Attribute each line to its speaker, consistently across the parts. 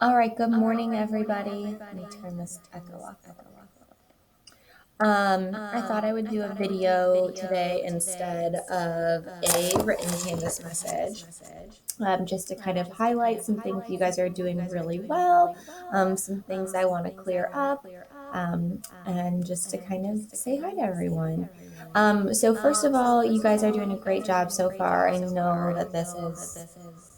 Speaker 1: All right, good morning, everybody. Let me turn this echo off. I thought I would do a video today instead of a written Canvas message, just to kind of highlight some things you guys are doing really well, some things I want to clear up, and just to kind of say hi to everyone. So first of all, you guys are doing a great job so far. I know that this is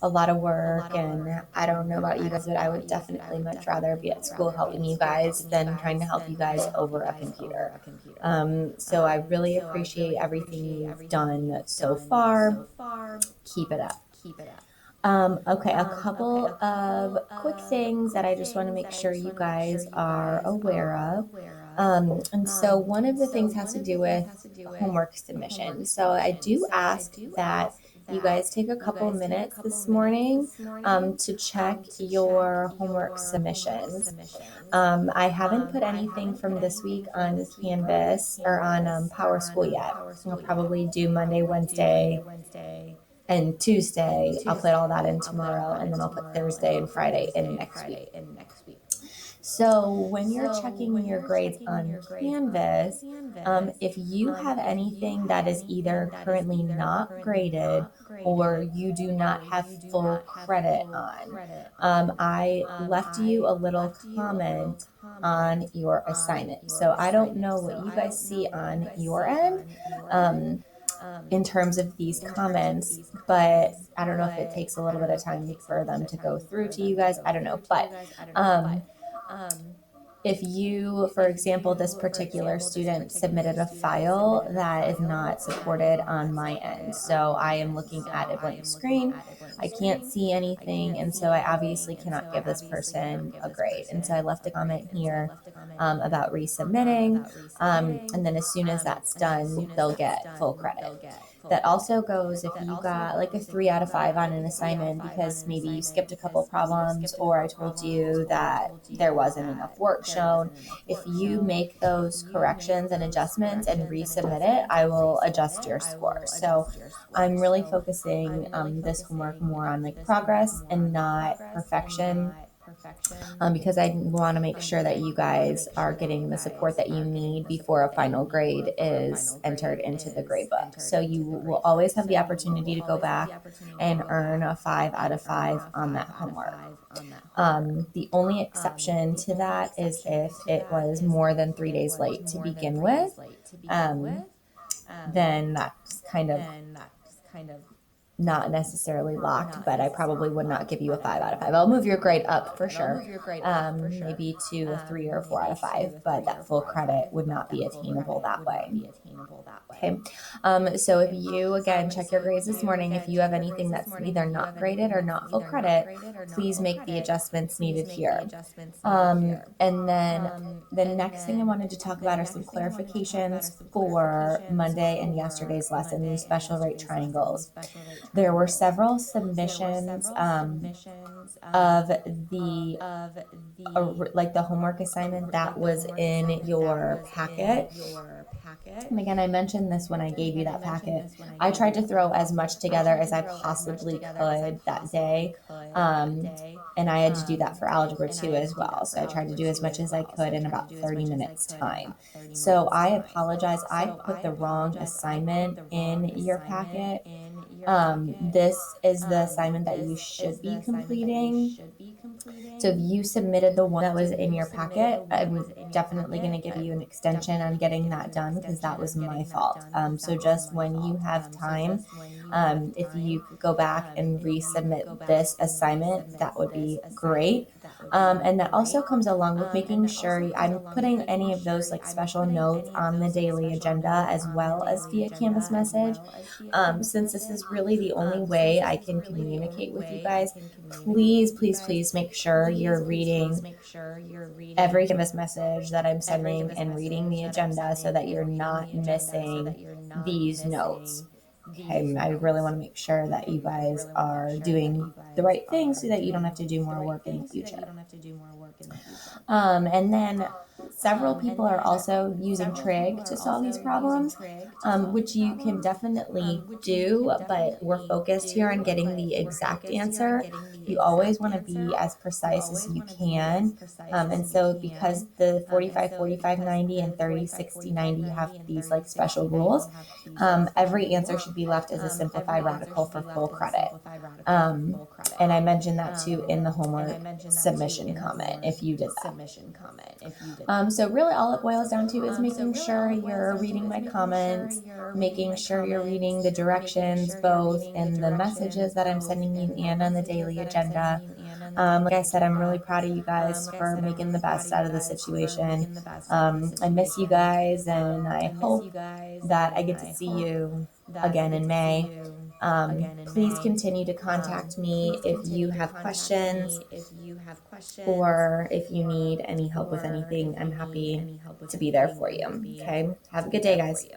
Speaker 1: a lot of work, and I don't know about you guys, but I would definitely much rather be at school helping you guys than trying to help you guys over a computer. So I really appreciate everything you've done so far. Keep it up. Okay, a couple of quick things that I just want to make sure you guys are aware of. And so one of the things has to do with homework submission. So I do ask that you guys take a couple minutes this morning to check your homework submissions. I haven't put anything from this week on Canvas or on Power School yet. I'll probably do Monday, Wednesday, and Tuesday. I'll put all that in tomorrow, and then I'll put Thursday and Friday in next week. So when you're checking your grades on Canvas, if you have anything that is either currently not graded or you do not have full credit on, I left you a little comment on your assignment. So I don't know what you guys see on your end. In terms of these comments, but I don't know if it takes a little bit of time for them to go through to you guys. I don't know, but if you, for example, this particular student submitted a file that is not supported on my end. So I am looking at a blank screen. I can't see anything. And so I obviously cannot give this person a grade. And so I left a comment here about resubmitting. And then as soon as that's done, they'll get full credit. That also goes if you got like a 3 out of 5 on an assignment because maybe you skipped a couple problems or I told you that there wasn't enough work shown. If you make those corrections and adjustments and resubmit it, I will adjust your score. So I'm really focusing this homework more on like progress and not perfection. Because I want to make sure that you guys are getting the support that you need before a final grade is entered into the grade book. So you will always have the opportunity to go back and earn a 5 out of 5 on that homework. The only exception to that is if it was more than 3 days late to begin with, then that's kind of not necessarily locked, but I probably would not give you a 5 out of 5. I'll move your grade up for sure, maybe to a 3 or 4 out of 5, but that full credit would not be attainable that way. Okay, so if you, again, check your grades this morning, if you have anything that's either not graded or not full credit, please make the adjustments needed here. And then the next thing I wanted to talk about are some clarifications for Monday and yesterday's lesson, these special rate triangles. There were several submissions of the like the homework assignment that was in your packet. And again, I mentioned this when I gave you that packet. I tried to throw as much together as I possibly could that day. And I had to do that for Algebra 2 as well. So I tried to do as much as I could in about 30 minutes time. So I apologize. I put the wrong assignment in your packet. This is the assignment that you should be completing. So if you submitted the one that was in your packet, I'm definitely going to give you an extension on getting that done because that was my fault. So just when you have time, if you could go back and resubmit this assignment, that would be great. And that also comes along with making sure I'm putting any of those like special notes on the daily agenda as well as via Canvas message. Since this is really the only way I can communicate with you guys, please make sure you're reading every Canvas message that I'm sending and reading the agenda so that you're not missing these notes. Okay, I really want to make sure that you guys are doing the right thing so that you don't have to do more work in the future. And then several people are also using trig to solve these problems, which you can definitely do, but we're focused here on getting the exact answer. You always want to be as precise as you can. And so because the 45, 45, 90 and 30, 60, 90 have these like special rules, every answer should be left as a simplified radical for full credit. And I mentioned that too in the homework submission comment if you did that. So really all it boils down to is making sure you're reading my comments, making sure you're reading the directions both in the messages that I'm sending you and on the daily agenda. Like I said, I'm really proud of you guys for making the best out of the situation. I miss you guys, and I hope that I get to see you again in May. Please continue to contact me if you have questions or if you need any help with anything. I'm happy to be there for you. Okay. Have a good day, guys.